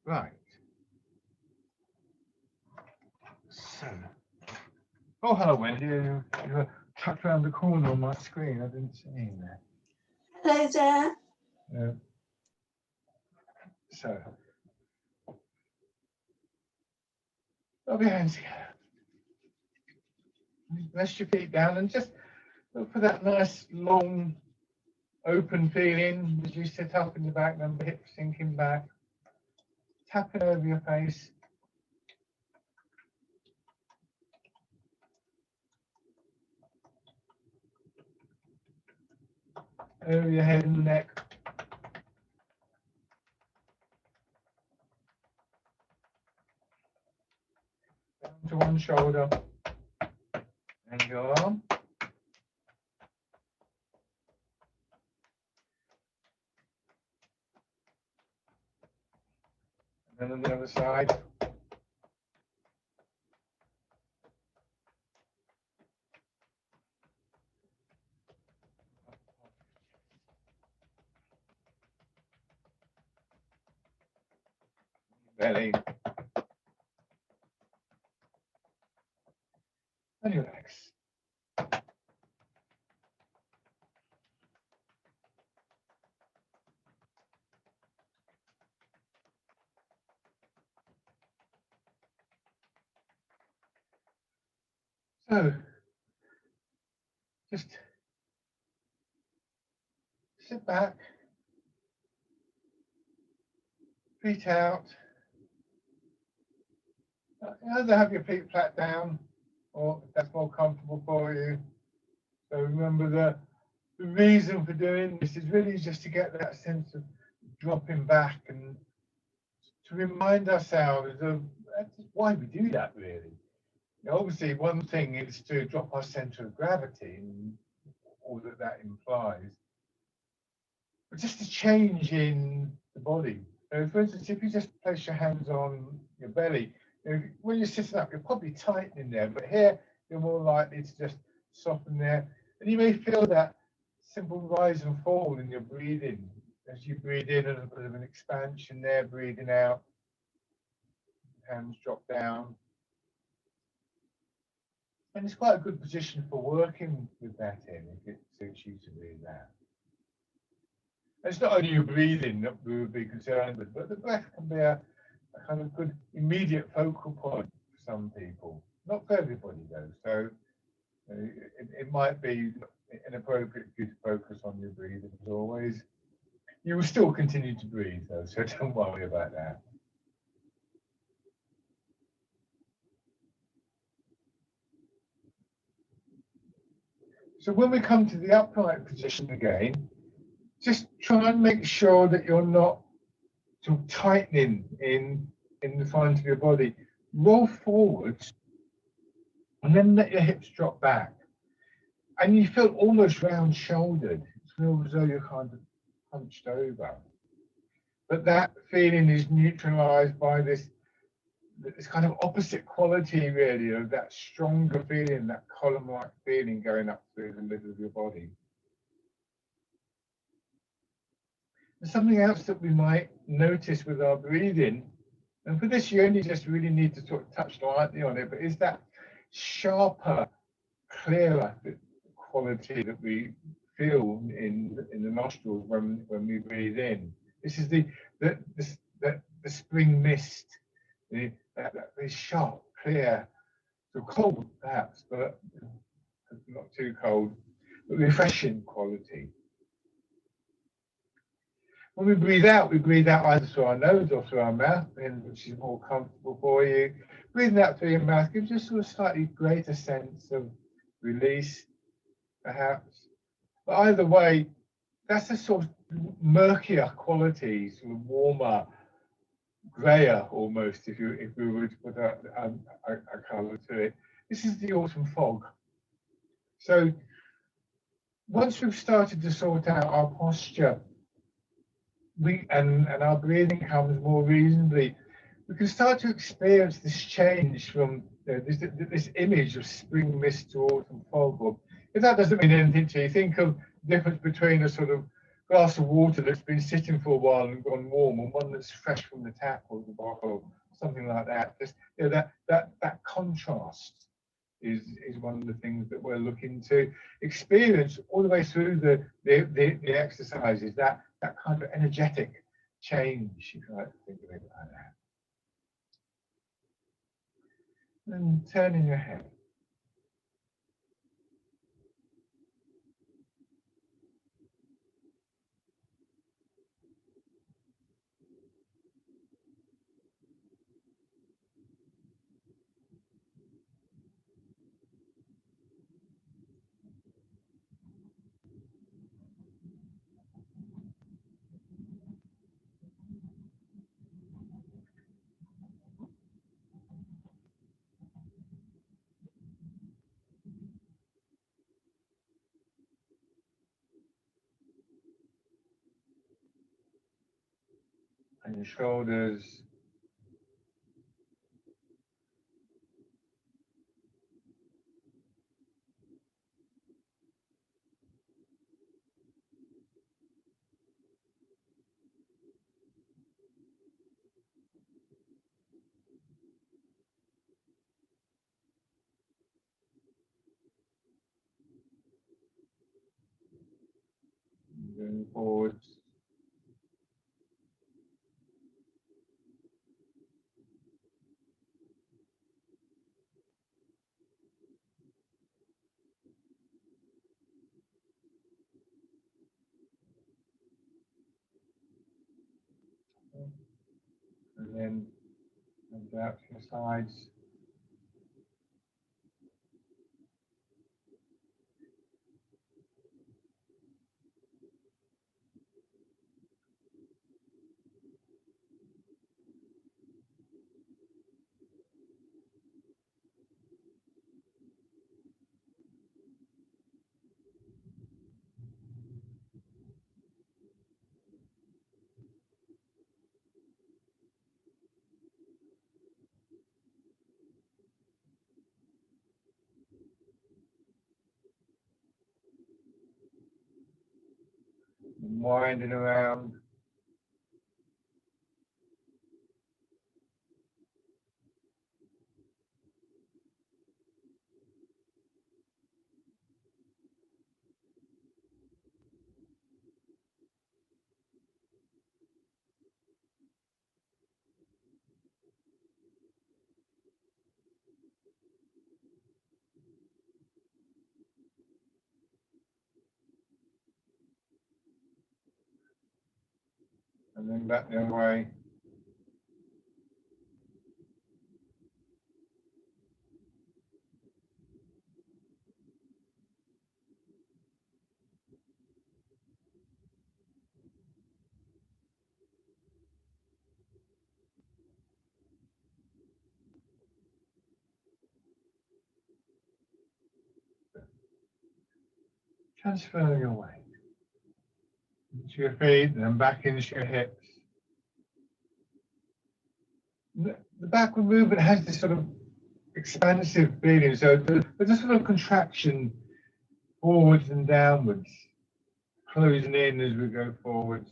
Right. So, oh, hello, Wendy. You were tucked around the corner on my screen. I didn't see you there. Hello there. So, rub your hands together. Rest your feet down and just look for that nice, long, open feeling as you sit up in the back, then the hips sinking back. Tapping over your face. Over your head and neck. Down to one shoulder. And your arm. And then on the other side. Belly. And your legs. So, just sit back, feet out. Either have your feet flat down, or if that's more comfortable for you. So remember the reason for doing this is really just to get that sense of dropping back and to remind ourselves of why we do that, really. Obviously, one thing is to drop our center of gravity and all that implies, but just a change in the body. So for instance, if you just place your hands on your belly, when you're sitting up, you're probably tightening there, but here you're more likely to just soften there. And you may feel that simple rise and fall in your breathing. As you breathe in, a little bit of an expansion there, breathing out, hands drop down. And it's quite a good position for working with that in, if it suits you to breathe out. It's not only your breathing that we would be concerned with, but the breath can be a kind of good immediate focal point for some people. Not for everybody though, so it might be inappropriate for you to focus on your breathing as always. You will still continue to breathe though, so don't worry about that. So when we come to the upright position again, just try and make sure that you're not sort of tightening in the front of your body. Roll forwards and then let your hips drop back. And you feel almost round shouldered. It feels as though you're kind of hunched over. But that feeling is neutralized by this kind of opposite quality, really, of that stronger feeling, that column-like feeling going up through the middle of your body. And something else that we might notice with our breathing, and for this you only just really need to sort of touch lightly on it, but is that sharper, clearer quality that we feel in the nostrils when we breathe in. This is the spring mist, that very sharp, clear, so cold perhaps, but not too cold, but refreshing quality. When we breathe out either through our nose or through our mouth, which is more comfortable for you. Breathing out through your mouth gives you a sort of slightly greater sense of release, perhaps. But either way, that's a sort of murkier quality, sort of warmer, grayer almost, if we were to put a colour to it. This is the autumn fog. So once we've started to sort out our posture, and our breathing comes more reasonably, we can start to experience this change from this image of spring mist to autumn fog. Or if that doesn't mean anything to you, think of the difference between a sort of glass of water that's been sitting for a while and gone warm, and one that's fresh from the tap or the bottle, something like that. Just, you know, that contrast is one of the things that we're looking to experience all the way through the exercises. That kind of energetic change, if you like to think of it like that. And turning your head. And your shoulders. Going forwards. And then out to your sides. Winding around. And then back the other way. Transfer your weight into your feet and then back into your hips. The backward movement has this sort of expansive feeling, so there's a sort of contraction forwards and downwards, closing in as we go forwards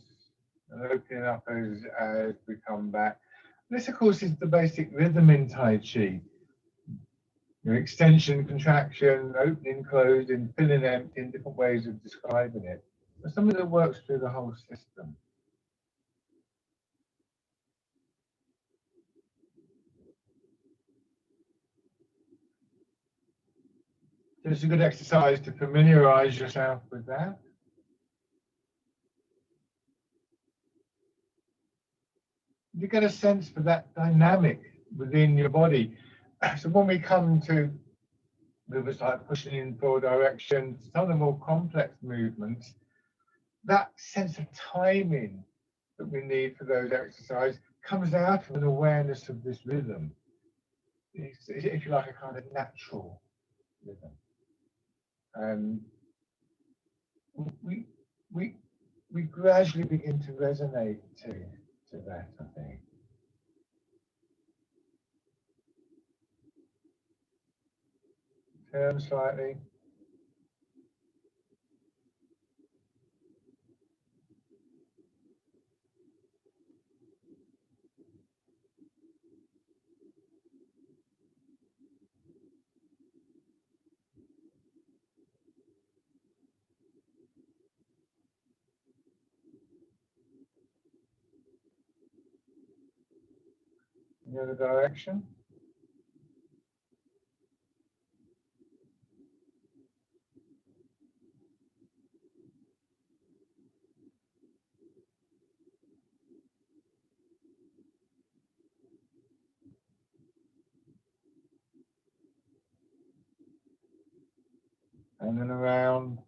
and opening up as we come back. This, of course, is the basic rhythm in Tai Chi. Your extension, contraction, opening, closing, filling, emptying, different ways of describing it. But something that works through the whole system. So it's a good exercise to familiarize yourself with that. You get a sense for that dynamic within your body. So when we come to movements like pushing in four directions, some of the more complex movements, that sense of timing that we need for those exercises comes out of an awareness of this rhythm. It's, if you like, a kind of natural rhythm. And we gradually begin to resonate to that, I think. Turn slightly. in the other direction. And then around.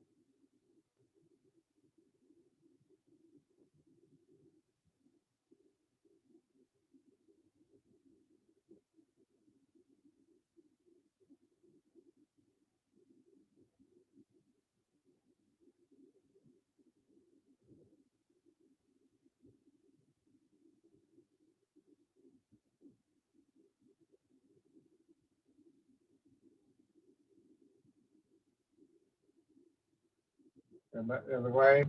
Go back the other way.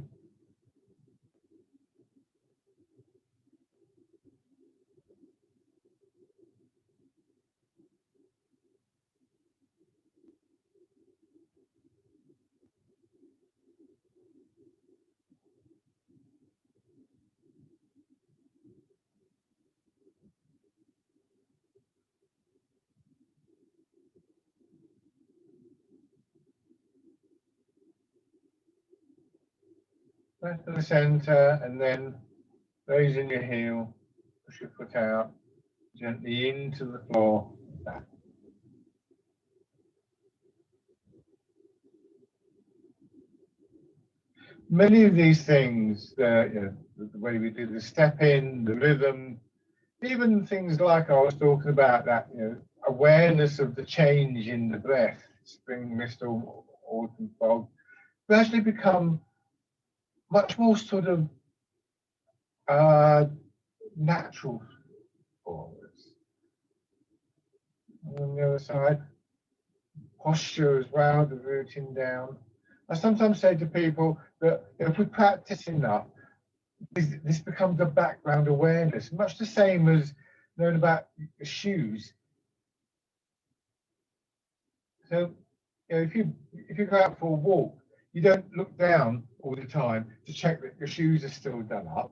Back to the center, and then raising your heel, push your foot out gently into the floor. Back. Many of these things, the way we do the step in, the rhythm, even things like I was talking about, that awareness of the change in the breath, spring, mist, or autumn fog, gradually become much more sort of natural for us. And on the other side, posture as well, the rooting down. I sometimes say to people that if we practice enough, this becomes a background awareness, much the same as knowing about shoes. So if you go out for a walk, you don't look down all the time to check that your shoes are still done up.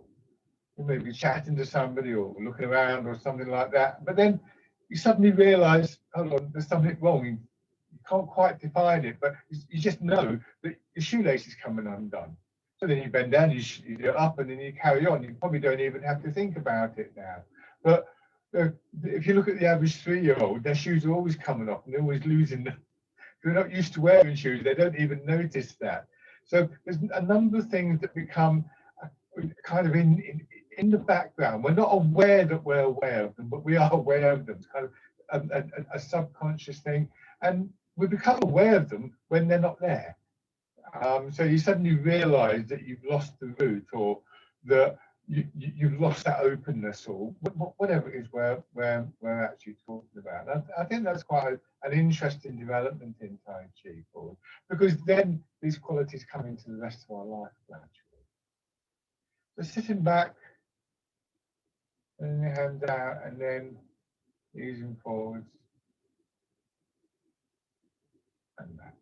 You may be chatting to somebody or looking around or something like that, but then you suddenly realise, hold on, there's something wrong. You can't quite define it, but you just know that your shoelace is coming undone. So then you bend down, you do it up, and then you carry on. You probably don't even have to think about it now. But if you look at the average 3-year-old, their shoes are always coming off and they're always losing them. They're not used to wearing shoes. They don't even notice that. So there's a number of things that become kind of in the background. We're not aware that we're aware of them, but we are aware of them. It's kind of a subconscious thing. And we become aware of them when they're not there. So you suddenly realize that you've lost the root, or that you've lost that openness, or whatever it is we're actually talking about. And I think that's quite an interesting development in Tai Chi, because then these qualities come into the rest of our life naturally. So sitting back, and your hands out, and then easing forwards and back.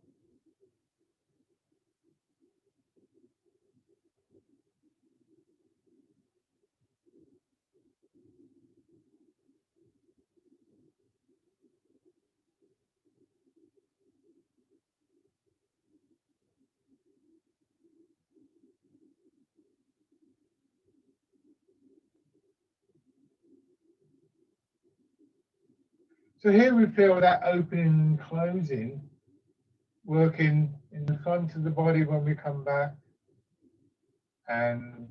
So here we feel that opening and closing, working in the front of the body when we come back, and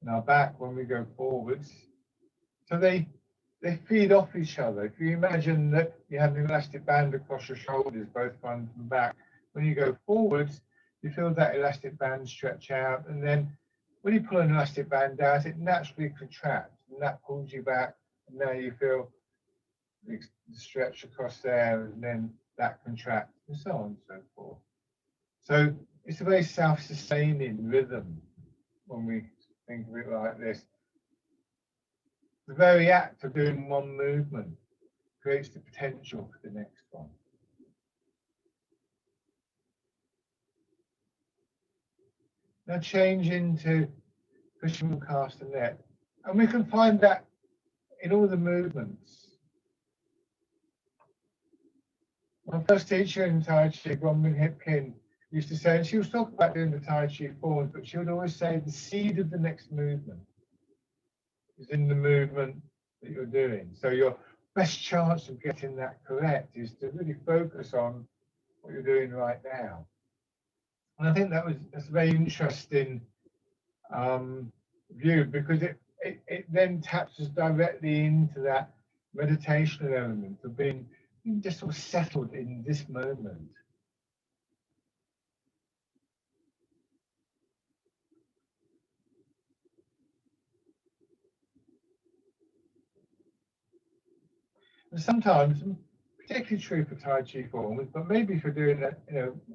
in our back when we go forwards. So they feed off each other. If you imagine that you have an elastic band across your shoulders, both front and back, when you go forwards, you feel that elastic band stretch out, and then when you pull an elastic band out, it naturally contracts, and that pulls you back, and now you feel the stretch across there, and then that contracts, and so on and so forth. So it's a very self-sustaining rhythm when we think of it like this. The very act of doing one movement creates the potential for the next one. Now change into pushing cast and net. And we can find that in all the movements. My first teacher in Tai Chi, Bronwyn Hipkin, used to say, and she was talking about doing the Tai Chi forms, but she would always say the seed of the next movement is in the movement that you're doing. So your best chance of getting that correct is to really focus on what you're doing right now. And I think that's a very interesting view, because it then taps us directly into that meditational element of being just sort of settled in this moment. And sometimes, particularly true for Tai Chi forms, but maybe if you're doing that,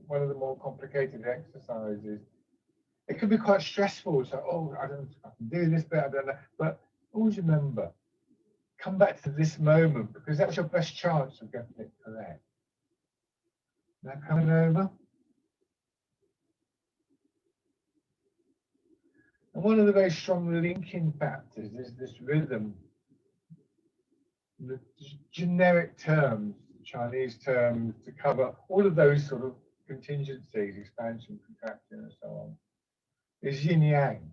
one of the more complicated exercises, it can be quite stressful. So, oh, I can do this bit, I don't know. But always remember, come back to this moment, because that's your best chance of getting it correct. Now coming over. And one of the very strong linking factors is this rhythm. The generic terms, Chinese terms, to cover all of those sort of contingencies, expansion, contraction, and so on, is yin yang.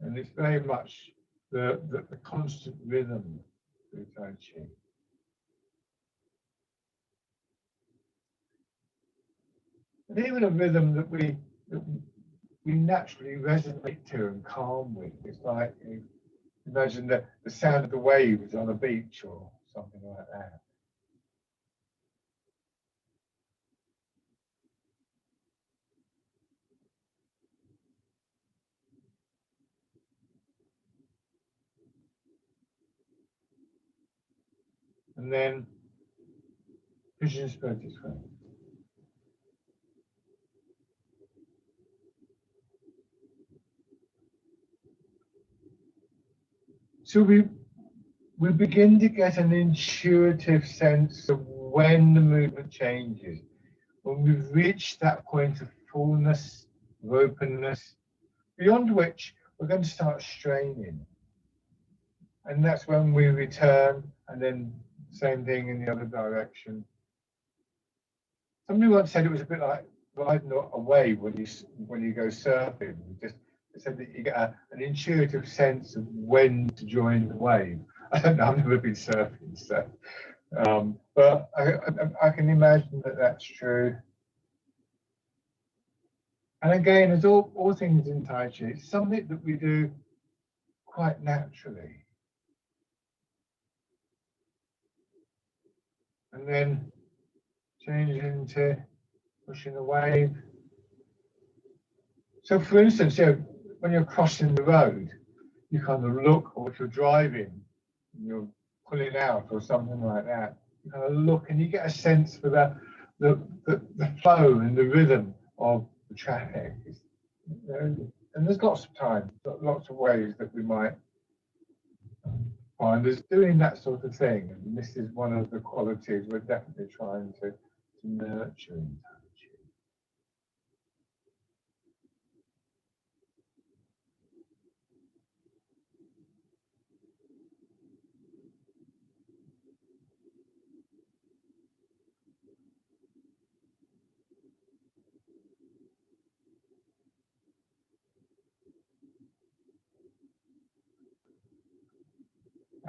And it's very much the constant rhythm through Tai Chi. And even a rhythm that we naturally resonate to and calm with. It's like, imagine the sound of the waves on a beach or something like that. And then pigeon spread its wings. So we begin to get an intuitive sense of when the movement changes, when we've reached that point of fullness, of openness, beyond which we're going to start straining. And that's when we return, and then same thing in the other direction. Somebody once said it was a bit like riding a wave when you go surfing. Just said that you get an intuitive sense of when to join the wave. I don't know, I've never been surfing, so but I can imagine that that's true. And again, as all things in Tai Chi, it's something that we do quite naturally. And then change into pushing a wave. So for instance, when you're crossing the road, you kind of look, or if you're driving, you're pulling out or something like that, you kind of look and you get a sense for the flow and the rhythm of the traffic. And there's lots of times, lots of ways that we might find us doing that sort of thing. And this is one of the qualities we're definitely trying to nurture in Tai Chi.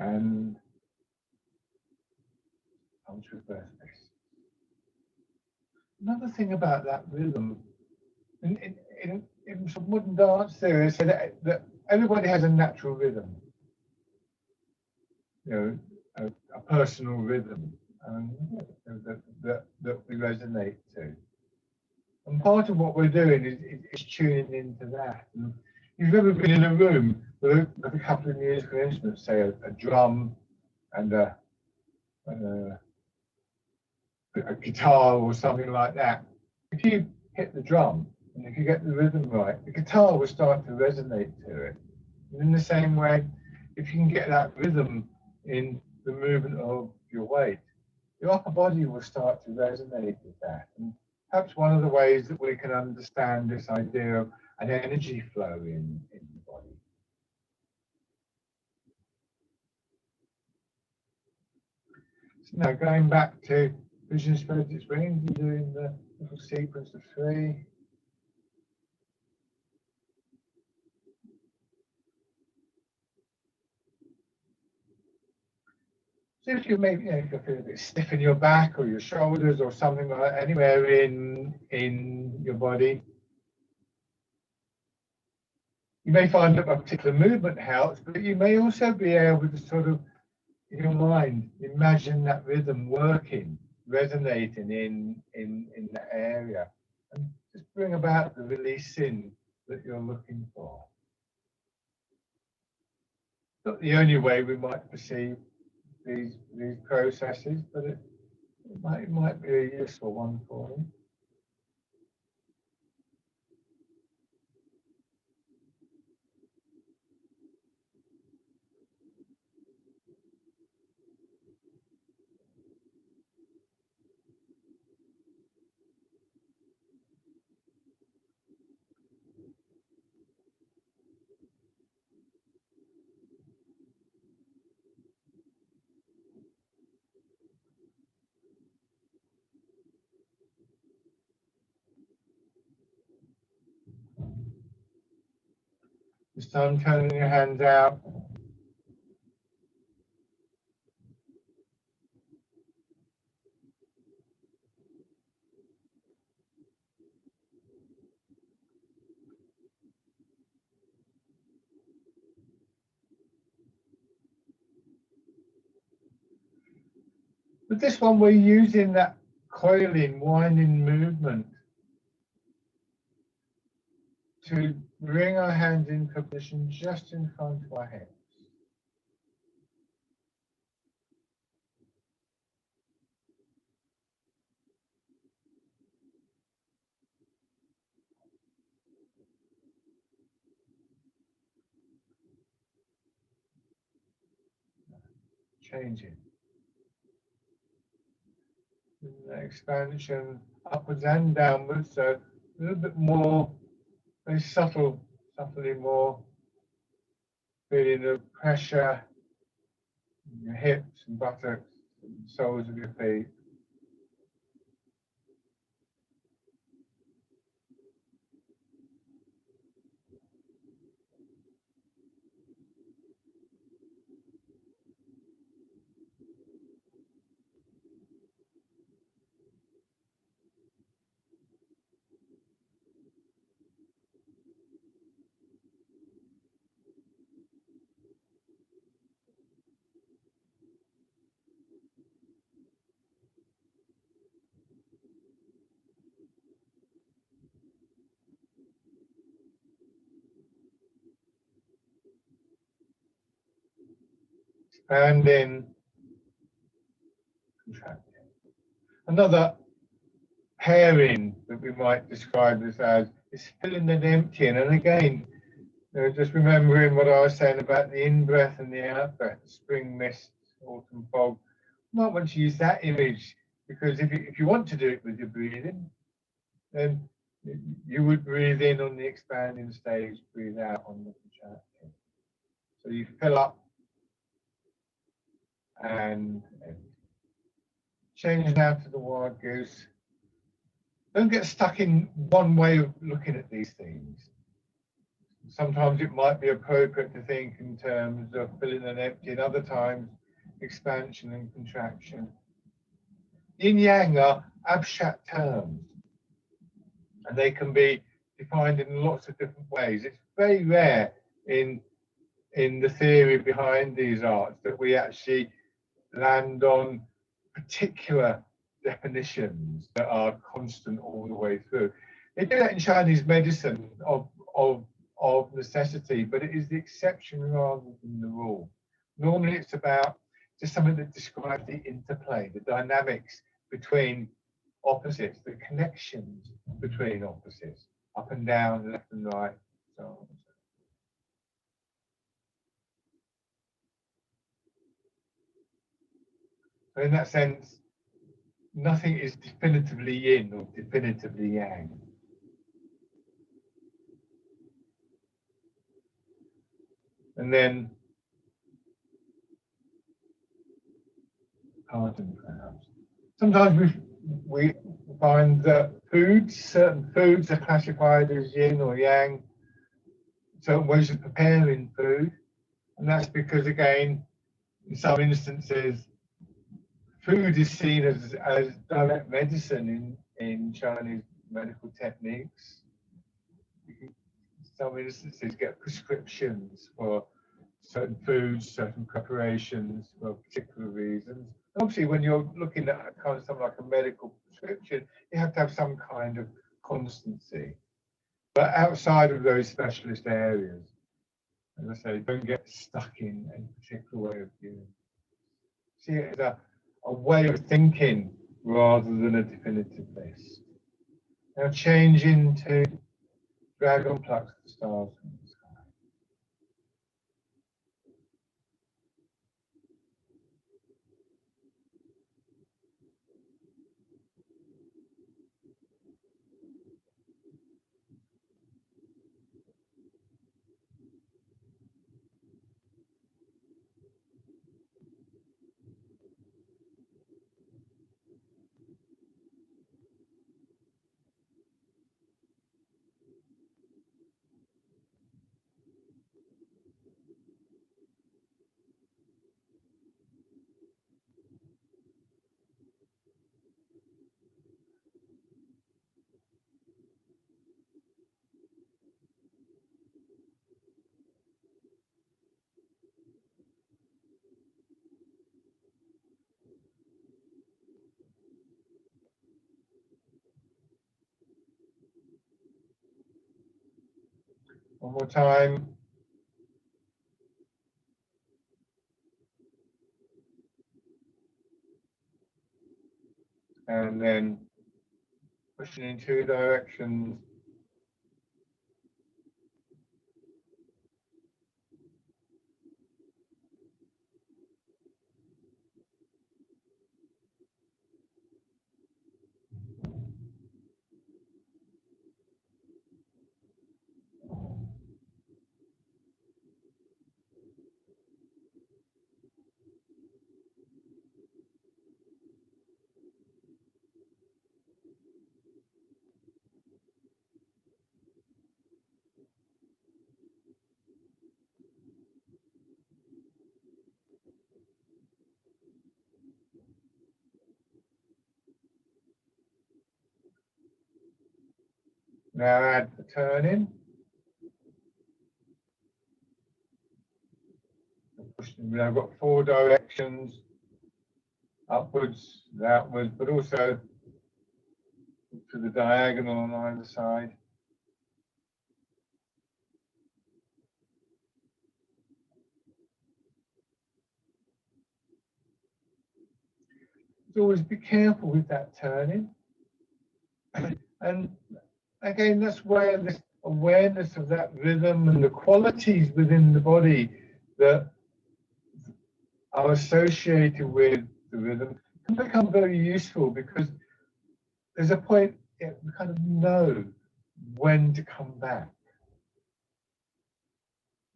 And comes reverse this. Another thing about that rhythm, in some modern dance theory, say that everybody has a natural rhythm, a personal rhythm, that we resonate to. And part of what we're doing is tuning into that. And if you've ever been in a room with a couple of musical instruments, say a drum and a guitar or something like that, if you hit the drum and if you get the rhythm right, the guitar will start to resonate to it. And in the same way, if you can get that rhythm in the movement of your weight, your upper body will start to resonate with that. And perhaps one of the ways that we can understand this idea of an energy flow in the body. So now going back to vision spreads its wings and doing the little sequence of 3. So if you maybe if you feel a bit stiff in your back or your shoulders or something like that, anywhere in your body, you may find that a particular movement helps, but you may also be able to sort of, in your mind, imagine that rhythm working, resonating in that area, and just bring about the releasing that you're looking for. Not the only way we might perceive these processes, but it might be a useful one for you. This time turning your hands out. With this one, we're using that coiling, winding movement to bring our hands into position just in front of our heads. Changing. Expansion upwards and downwards, so a little bit more, very subtly more feeling of pressure in your hips and buttocks and soles of your feet. Expanding, contracting. Another pairing that we might describe this as is filling and emptying. And again, just remembering what I was saying about the in-breath and the out-breath, spring mist, autumn fog. You might want to use that image, because if you want to do it with your breathing, then you would breathe in on the expanding stage, breathe out on the contracting. So you fill up and change now to the wild goose. Don't get stuck in one way of looking at these things. Sometimes it might be appropriate to think in terms of filling and emptying, other times expansion and contraction. Yin yang are abstract terms, and they can be defined in lots of different ways. It's very rare in the theory behind these arts that we actually land on particular definitions that are constant all the way through. They do that in Chinese medicine of necessity, but it is the exception rather than the rule. Normally it's about just something that describes the interplay, the dynamics between opposites, the connections between opposites, up and down, left and right, so on. So in that sense, nothing is definitively yin or definitively yang. And then pardon perhaps. Sometimes we find that certain foods are classified as yin or yang, certain ways of preparing food, and that's because again, in some instances, food is seen as direct medicine in Chinese medical techniques. You can, in some instances, get prescriptions for certain foods, certain preparations for particular reasons. And obviously, when you're looking at kind of something like a medical prescription, you have to have some kind of constancy. But outside of those specialist areas, as I say, don't get stuck in a particular way of viewing. See it as a way of thinking rather than a definitive list. Now change into dragon plucks the stars from the sky. One more time. And then pushing in two directions. Now add the turning. I've got four directions, upwards, outwards, but also to the diagonal on either side. So always be careful with that turning. And again, that's where this awareness of that rhythm and the qualities within the body that are associated with the rhythm can become very useful, because there's a point we kind of know when to come back,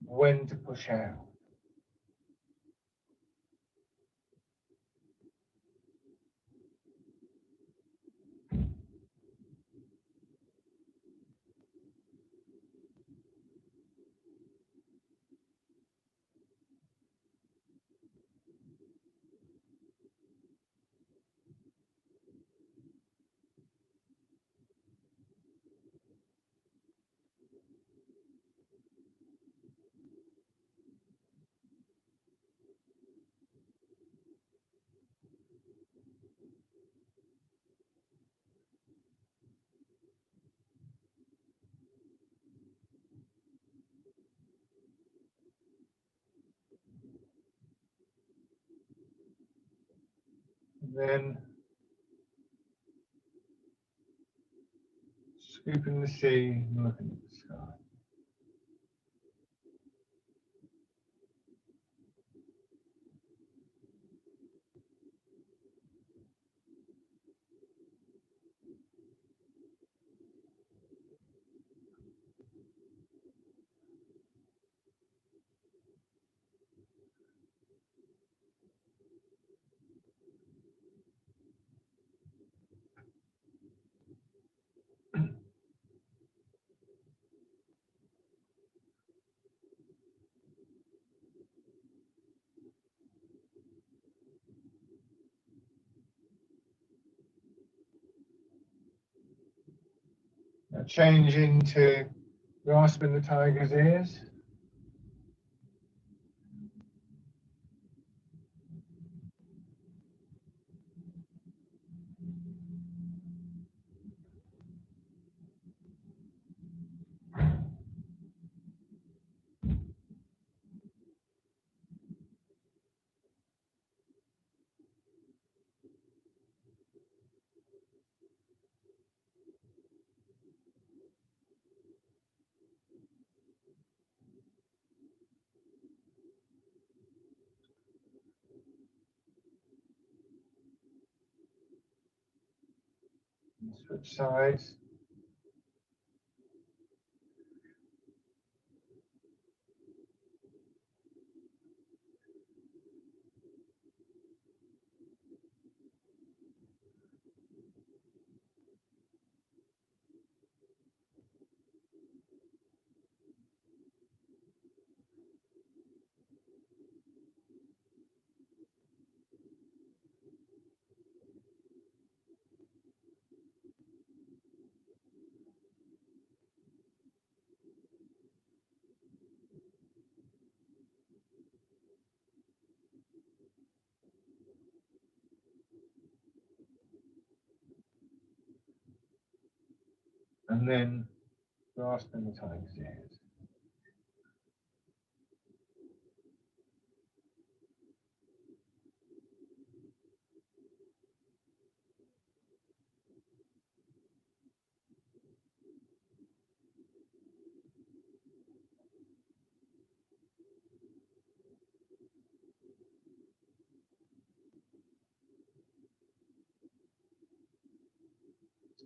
when to push out. And then scooping the sea and looking at the sky. Now change into grasping the tiger's ears. Switch sides. And then grasping the tiger's ears.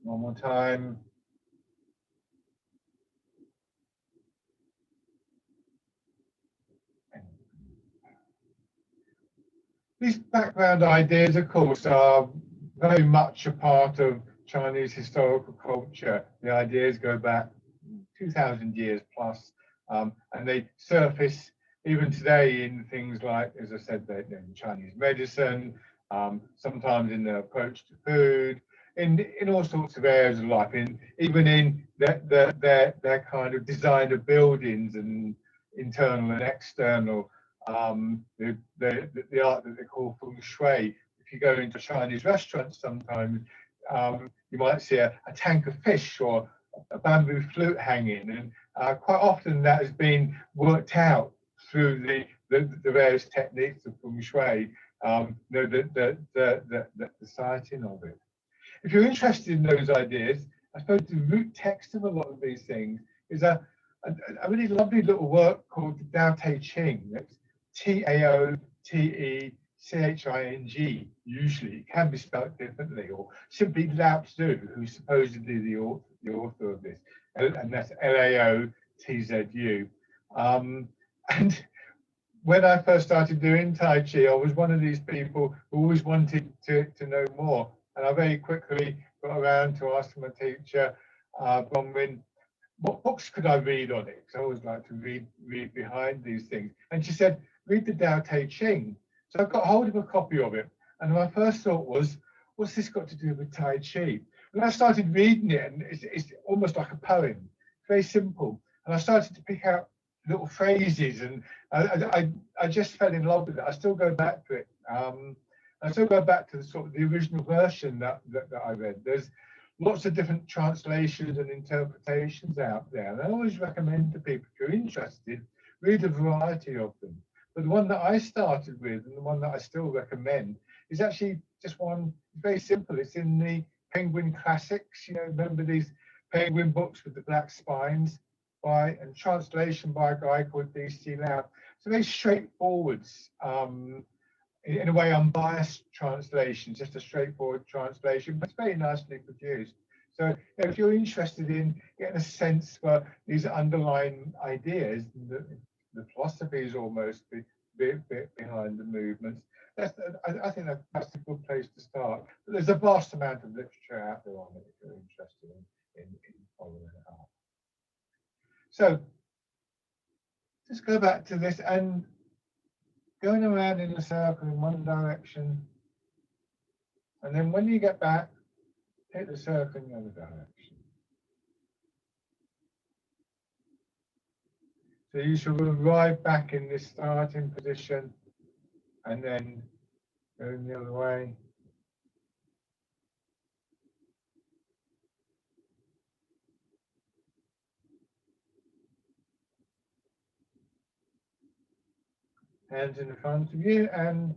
One more time. These background ideas, of course, are very much a part of Chinese historical culture. The ideas go back 2,000 years plus, and they surface even today in things like, as I said, in Chinese medicine, sometimes in their approach to food, in all sorts of areas of life, even in their kind of design of buildings and internal and external. The art that they call feng shui. If you go into a Chinese restaurant sometimes, you might see a tank of fish or a bamboo flute hanging, and quite often that has been worked out through the various techniques of feng shui, the sighting of it. If you're interested in those ideas, I suppose the root text of a lot of these things is a really lovely little work called the Tao Te Ching. That's Taoteaching. Usually, it can be spelled differently, or simply Lao Tzu, who's supposedly the author of this, and that's Laotzu. And when I first started doing Tai Chi, I was one of these people who always wanted to know more. And I very quickly got around to asking my teacher, Bronwyn, what books could I read on it? Because I always like to read behind these things. And she said, read the Tao Te Ching. So I got hold of a copy of it. And my first thought was, what's this got to do with Tai Chi? When I started reading it, and it's almost like a poem, very simple. And I started to pick out little phrases, and I just fell in love with it. I still go back to it. I still go back to the sort of the original version that I read. There's lots of different translations and interpretations out there, and I always recommend to people, if you're interested, read a variety of them. But the one that I started with, and the one that I still recommend, is actually just one very simple. It's in the Penguin Classics. You know, remember these penguin books with the black spines, and translation by a guy called D.C. Lau. So very straightforward, in a way unbiased translation, just a straightforward translation, but it's very nicely produced. So if you're interested in getting a sense for these underlying ideas, the philosophies almost behind the movements, I think that's a good place to start. But there's a vast amount of literature out there on it if you're interested in following it up. So just go back to this, and going around in a circle in one direction, and then when you get back, hit the circle in the other direction. So you should arrive back in this starting position and then go the other way. Hands in front of you and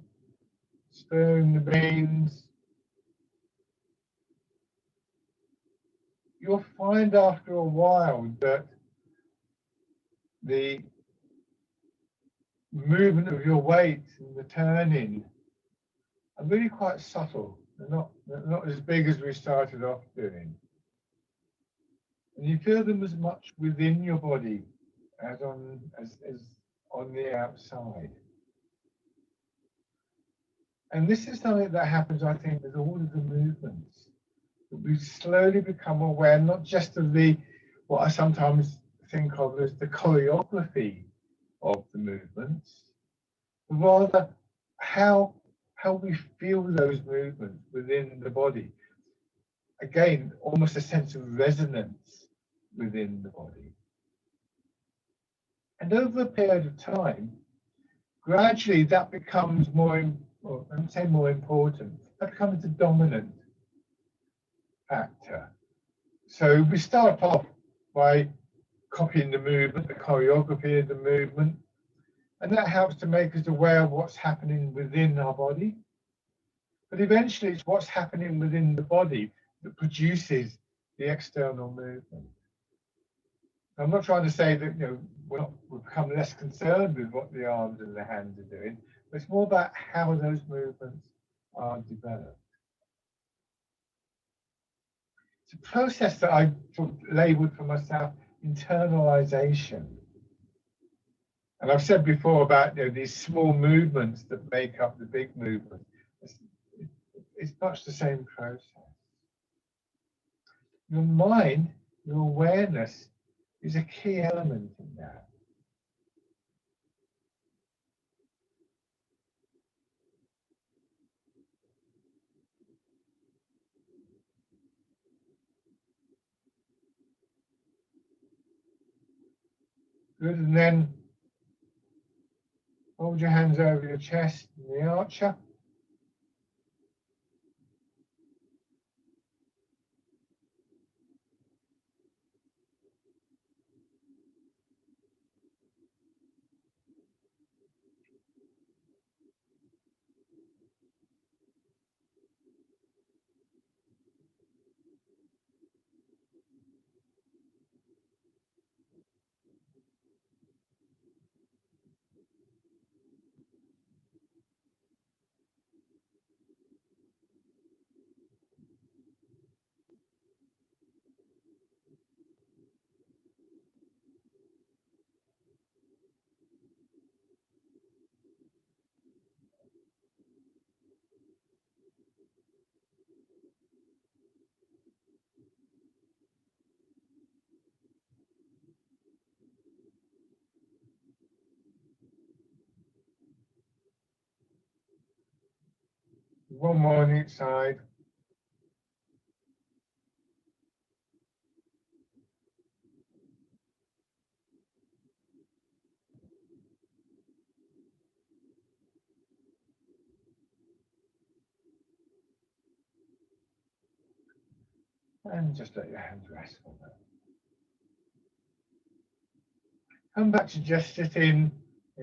stirring the beans. You'll find after a while that the movement of your weight and the turning are really quite subtle. They're not as big as we started off doing. And you feel them as much within your body as on the outside. And this is something that happens, I think, with all of the movements. That we slowly become aware, not just of what I sometimes think of as the choreography of the movements, but rather how we feel those movements within the body. Again, almost a sense of resonance within the body. And over a period of time, gradually that becomes more, well, I would say more important, that becomes the dominant factor. So we start off by copying the movement, the choreography of the movement, and that helps to make us aware of what's happening within our body. But eventually it's what's happening within the body that produces the external movement. I'm not trying to say that we've become less concerned with what the arms and the hands are doing, but it's more about how those movements are developed. It's a process that I sort of labeled for myself internalization. And I've said before about these small movements that make up the big movement. It's much the same process. Your mind, your awareness is a key element in that. Good, and then hold your hands over your chest in the archer. One more on each side. And just let your hands rest on that. Come back to just sitting,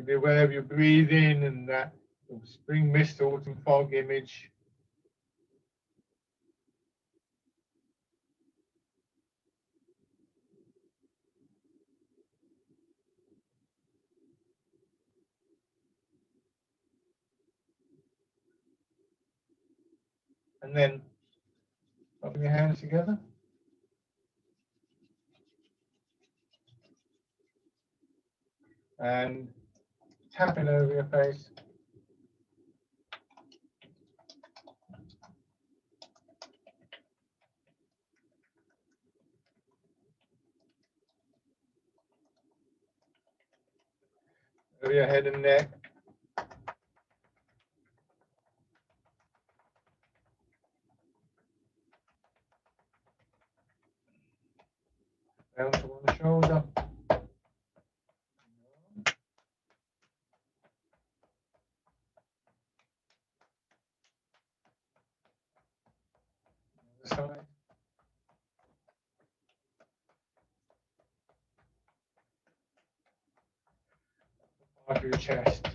be aware of your breathing and that spring mist, autumn fog image. And then rubbing your hands together. And tapping over your face. Over your head and neck. Bounce on the shoulder. Other side. Back of your chest.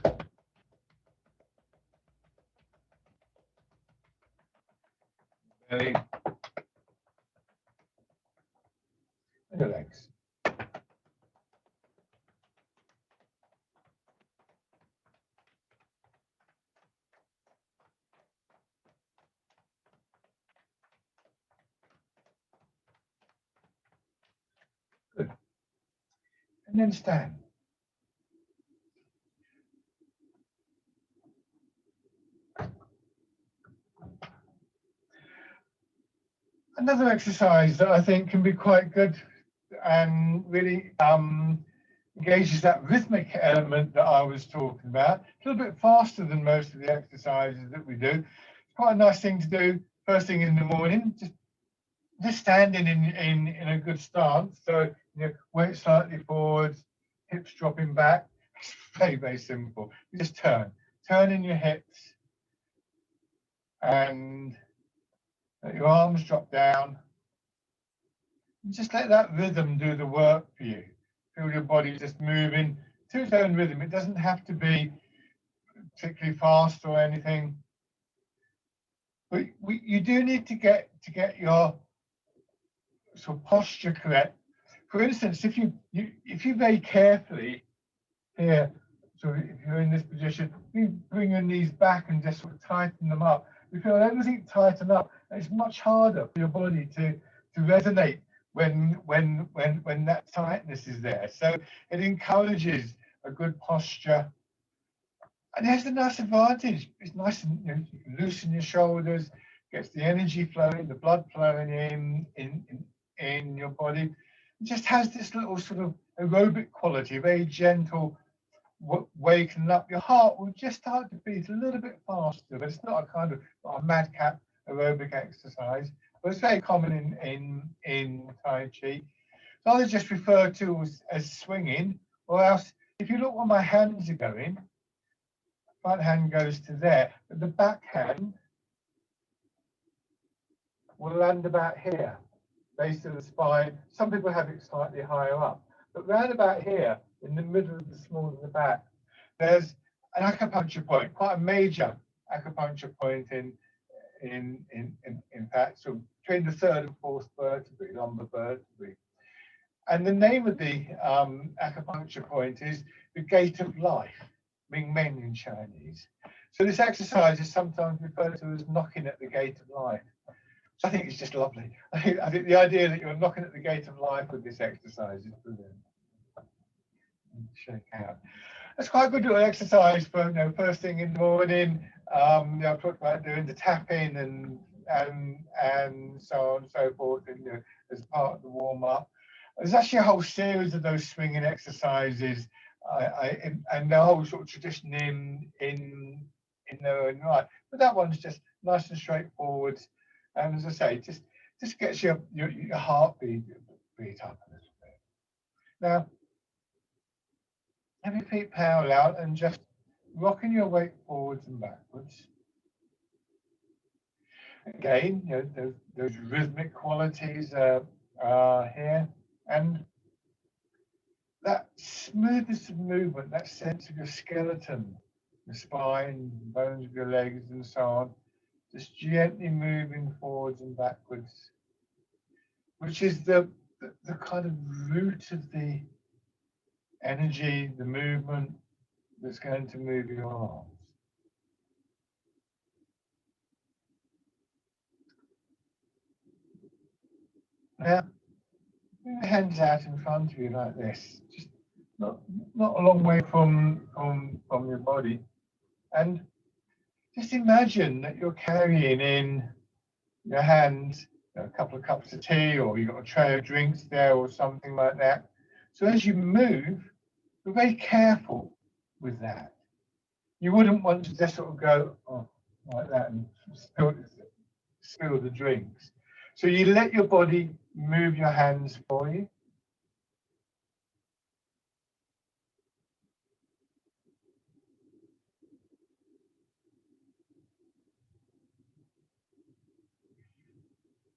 Belly. And your legs. Good. And then stand. Another exercise that I think can be quite good and really engages that rhythmic element that I was talking about. It's a little bit faster than most of the exercises that we do. It's quite a nice thing to do first thing in the morning, just standing in a good stance. So weight slightly forwards, hips dropping back. It's very, very simple. You just turn in your hips and let your arms drop down. And just let that rhythm do the work for you. Feel your body just moving to its own rhythm. It doesn't have to be particularly fast or anything. But you do need to get your sort of posture correct. For instance, if you very carefully here, so if you're in this position, you bring your knees back and just sort of tighten them up. You feel everything tighten up, and it's much harder for your body to resonate when that tightness is there. So it encourages a good posture. And it has a nice advantage. It's nice and you can loosen your shoulders, gets the energy flowing, the blood flowing in your body. It just has this little sort of aerobic quality, very gentle, waking up. Your heart will just start to beat a little bit faster, but it's not a kind of a madcap aerobic exercise. But it's very common in Tai Chi. So I just refer to as swinging, or else if you look where my hands are going, front hand goes to there, but the back hand will land about here, base of the spine. Some people have it slightly higher up, but round about here, in the middle of the small of the back, there's an acupuncture point, quite a major acupuncture point in fact, so between the third and fourth vertebrae, lumbar vertebrae. And the name of the acupuncture point is the gate of life, Ming Men in Chinese. So this exercise is sometimes referred to as knocking at the gate of life. So I think it's just lovely. I think the idea that you're knocking at the gate of life with this exercise is brilliant. Shake out. That's quite a good little exercise for first thing in the morning. I've talked about doing the tapping and so on and so forth, and as part of the warm up. There's actually a whole series of those swinging exercises, and the whole sort of tradition in their own right. But that one's just nice and straightforward, and as I say, just gets your heartbeat up a little bit. Now, have your feet parallel out and just rocking your weight forwards and backwards. Again, those rhythmic qualities are here, and that smoothness of movement, that sense of your skeleton, your spine, bones of your legs, and so on, just gently moving forwards and backwards, which is the kind of root of the energy, the movement that's going to move your arms. Now, your hands out in front of you like this, just not a long way from your body, and just imagine that you're carrying in your hands a couple of cups of tea, or you've got a tray of drinks there, or something like that. So as you move, you're very careful with that. You wouldn't want to just sort of go like that and spill the drinks. So you let your body move your hands for you.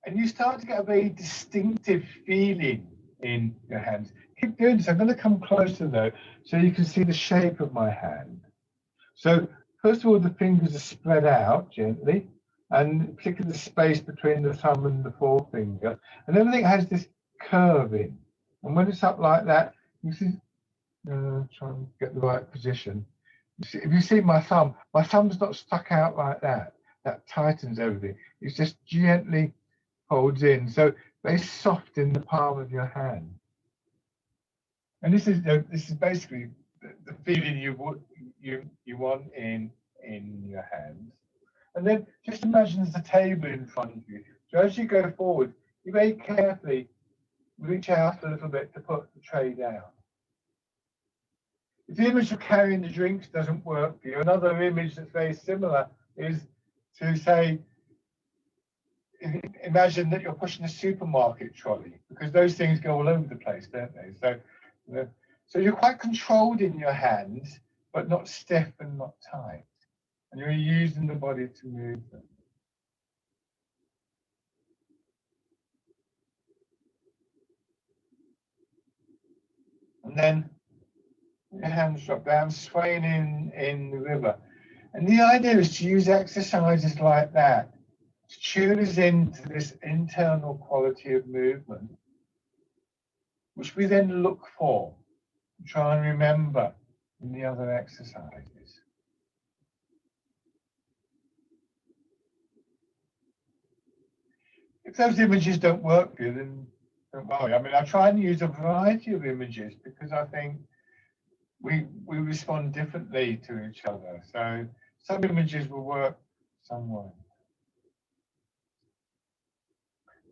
and you start to get a very distinctive feeling in your hands. Keep doing this. I'm going to come closer though, so you can see the shape of my hand. So first of all, the fingers are spread out gently, and particularly the space between the thumb and the forefinger, and everything has this curve in. And when it's up like that, you see, try and get the right position. If you see my thumb's not stuck out like that. That tightens everything. It's just gently holds in, so very soft in the palm of your hand. And this is basically the feeling you want in your hands. And then just imagine there's a table in front of you. So as you go forward, you very carefully reach out a little bit to put the tray down. If the image of carrying the drinks doesn't work for you, another image that's very similar is to say, imagine that you're pushing a supermarket trolley, because those things go all over the place, don't they? So you're quite controlled in your hands, but not stiff and not tight. And you're using the body to move them. And then your hands drop down, swaying in the river. And the idea is to use exercises like that to tune us into this internal quality of movement, which we then look for, try and remember in the other exercises. If those images don't work for you, then don't worry. I mean, I try and use a variety of images because I think we respond differently to each other. So some images will work, some won't.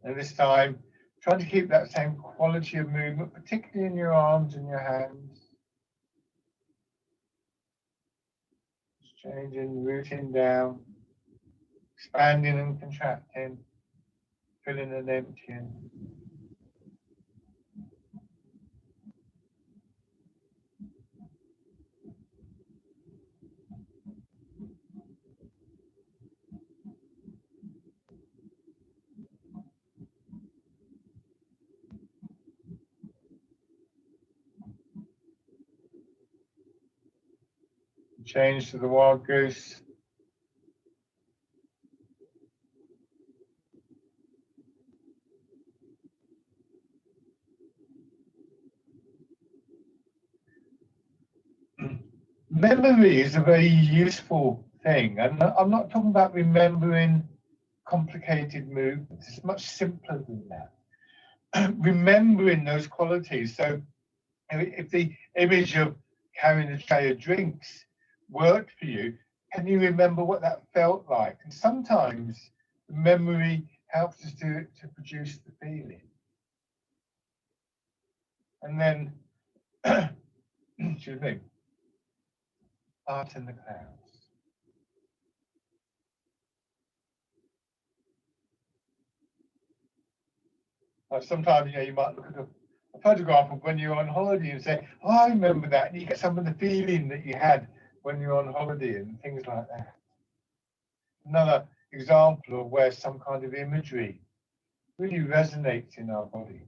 And this time, try to keep that same quality of movement, particularly in your arms and your hands. Just changing, rooting down, expanding and contracting, filling and emptying. Change to the wild goose. Memory is a very useful thing, and I'm not talking about remembering complicated movements. It's much simpler than that. Remembering those qualities. So if the image of carrying a tray of drinks worked for you, can you remember what that felt like? And sometimes memory helps us to produce the feeling. And then, excuse me, art in the clouds. Sometimes, you might look at a photograph of when you're on holiday and say, oh, I remember that. And you get some of the feeling that you had when you're on holiday and things like that. Another example of where some kind of imagery really resonates in our body.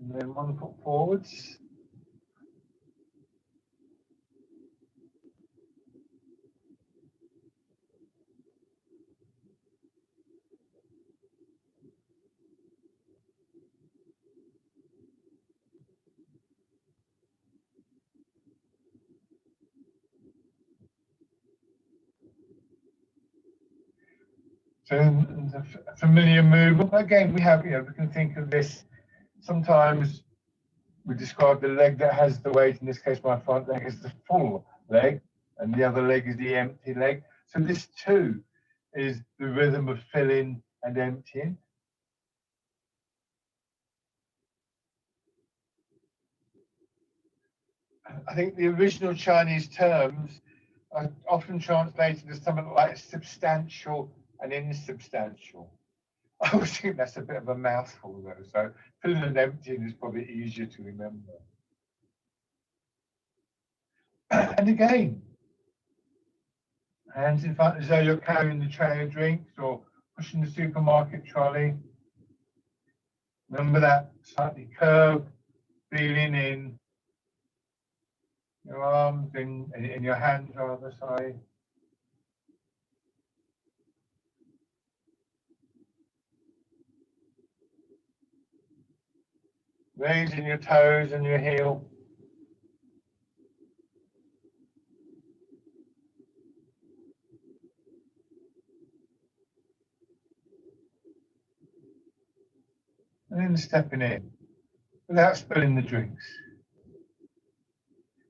And then 1 foot forwards. So the familiar movement. Again, we have, we can think of this. Sometimes we describe the leg that has the weight. In this case, my front leg is the full leg, and the other leg is the empty leg. So this too is the rhythm of filling and emptying. I think the original Chinese terms are often translated as something like substantial and insubstantial. I always think that's a bit of a mouthful though, so filling and emptying is probably easier to remember. And again, hands in front as though you're carrying the tray of drinks or pushing the supermarket trolley. Remember that slightly curved feeling in your arms, in your hands rather, sorry. Raising your toes and your heel. And then stepping in without spilling the drinks.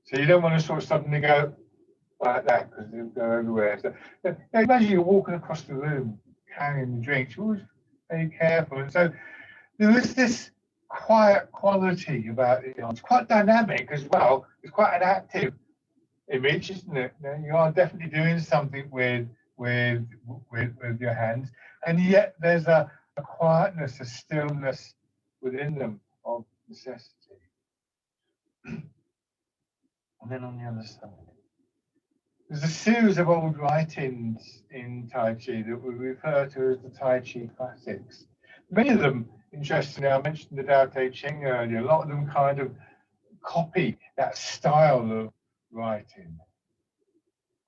So you don't want to sort of suddenly go like that because they'll go everywhere. So imagine you're walking across the room carrying the drinks. You're always very careful. And so there is this quiet quality about it. It's quite dynamic as well. It's quite an active image, isn't it? You are definitely doing something with your hands, and yet there's a quietness, a stillness within them of necessity. And then on the other side, there's a series of old writings in Tai Chi that we refer to as the Tai Chi Classics. Many of them, interestingly, I mentioned the Tao Te Ching earlier, a lot of them kind of copy that style of writing.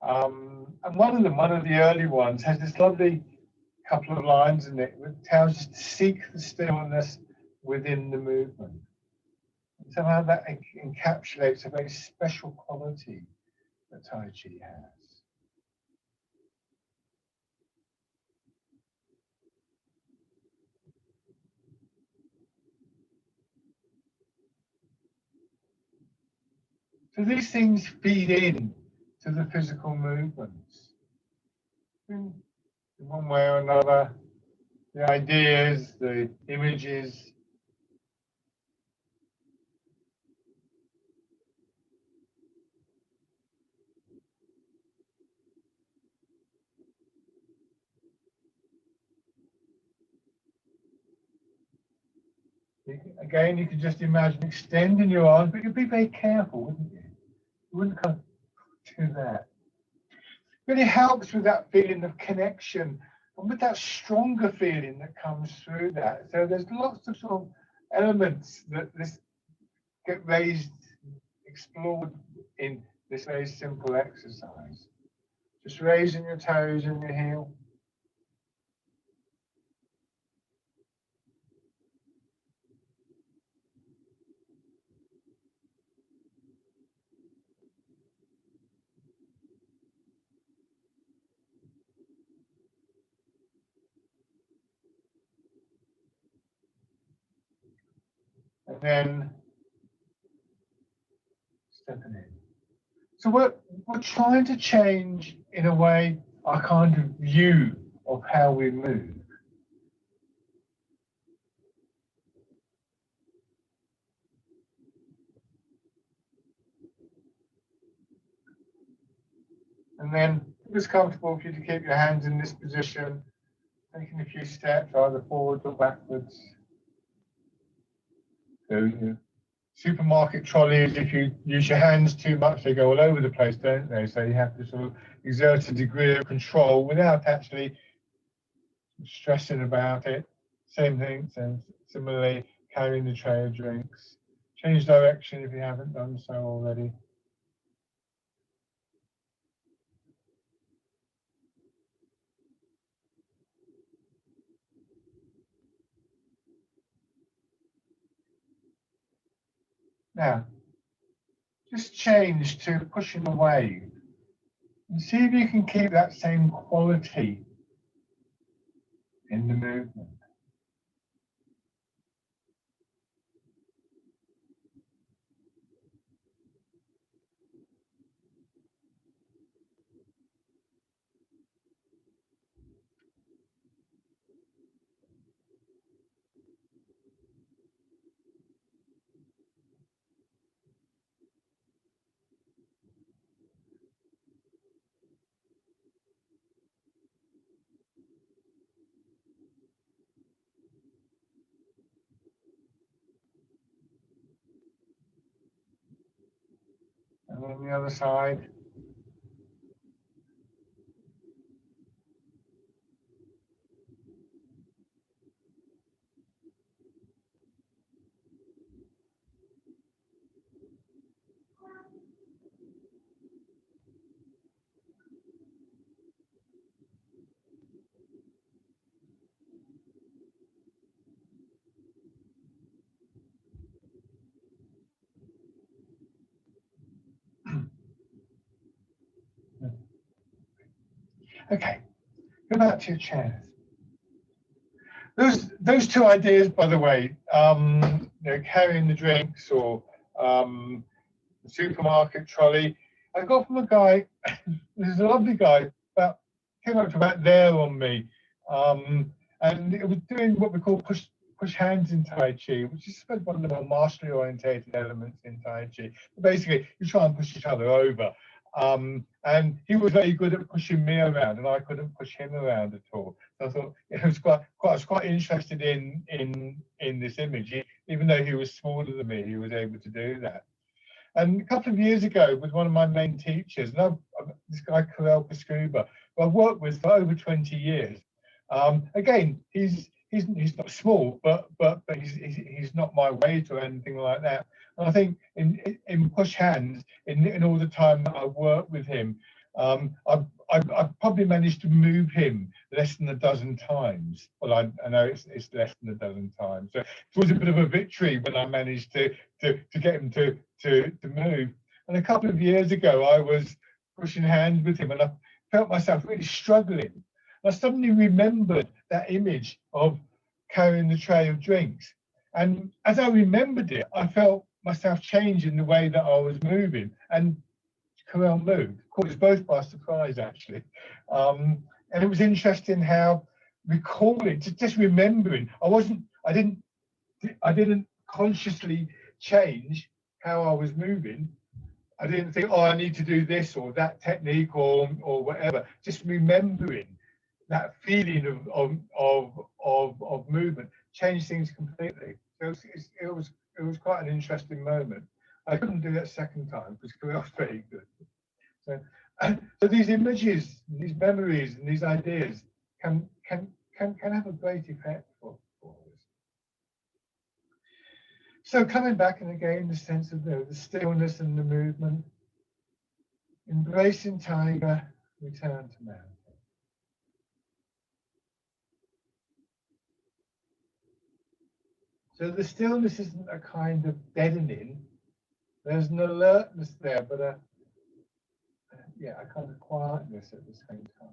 And one of the early ones, has this lovely couple of lines in it that tells us to seek the stillness within the movement. And somehow that encapsulates a very special quality that Tai Chi has. So these things feed in to the physical movements. In one way or another, the ideas, the images. Again, you can just imagine extending your arms, but you'd be very careful, wouldn't you? You wouldn't kind of do that. Really helps with that feeling of connection and with that stronger feeling that comes through that. So there's lots of sort of elements that this get raised, explored in this very simple exercise. Just raising your toes and your heel. And then stepping in. So we're trying to change, in a way, our kind of view of how we move. And then it's comfortable for you to keep your hands in this position, taking a few steps either forwards or backwards. So your supermarket trolleys, if you use your hands too much, they go all over the place, don't they? So you have to sort of exert a degree of control without actually stressing about it. Same thing, so similarly, carrying the tray of drinks. Change direction if you haven't done so already. Now, just change to pushing away and see if you can keep that same quality in the movement. And then the other side. Okay, go back to your chairs. Those two ideas, by the way, carrying the drinks or the supermarket trolley, I got from a guy. This is a lovely guy, came up to about there on me, and it was doing what we call push hands in Tai Chi, which is one of the more martially orientated elements in Tai Chi. But basically, you try and push each other over. And he was very good at pushing me around, and I couldn't push him around at all. So I thought I was quite interested in this image. Even though he was smaller than me, he was able to do that. And a couple of years ago, with one of my main teachers, this guy Karel Pascuba, who I've worked with for over 20 years. Again, he's not small, but he's not my weight or anything like that. And I think in push hands, in all the time that I've worked with him, I've probably managed to move him less than a dozen times. Well, I know it's less than a dozen times. So it was a bit of a victory when I managed to get him to move. And a couple of years ago, I was pushing hands with him, and I felt myself really struggling. I suddenly remembered that image of carrying the tray of drinks. And as I remembered it, I felt myself change in the way that I was moving. And Karel moved. Caught us both by surprise, actually. And it was interesting how recalling, just remembering, I didn't consciously change how I was moving. I didn't think, oh, I need to do this or that technique or whatever. Just remembering that feeling of movement changed things completely. So it was quite an interesting moment. I couldn't do that second time because Karel was very good. So these images, these memories, and these ideas can have a great effect for us. So coming back, and again, the sense of the stillness and the movement, embracing tiger, return to mountain. So the stillness isn't a kind of deadening. There's an alertness there, but a kind of quietness at the same time.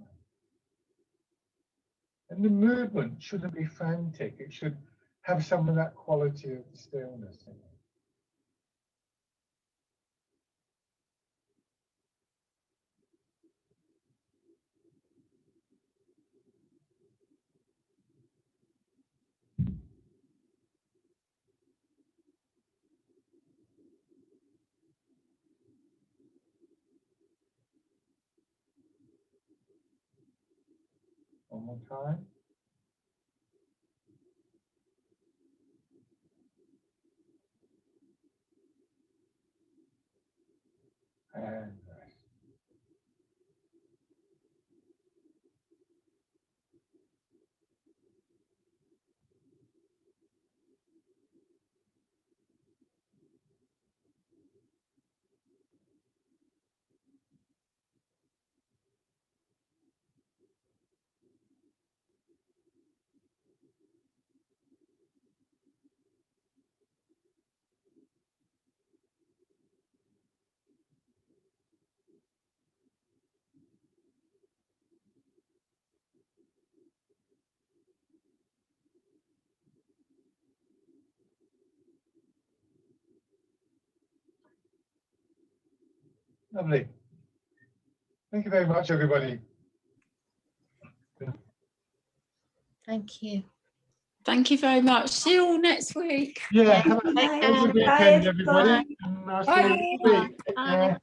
And the movement shouldn't be frantic. It should have some of that quality of the stillness in it. One more time. And rest. Lovely. Thank you very much, everybody. Thank you. Thank you very much. See you all next week. Yeah, have a good weekend, everybody. Bye. And I'll see you next week. Take care.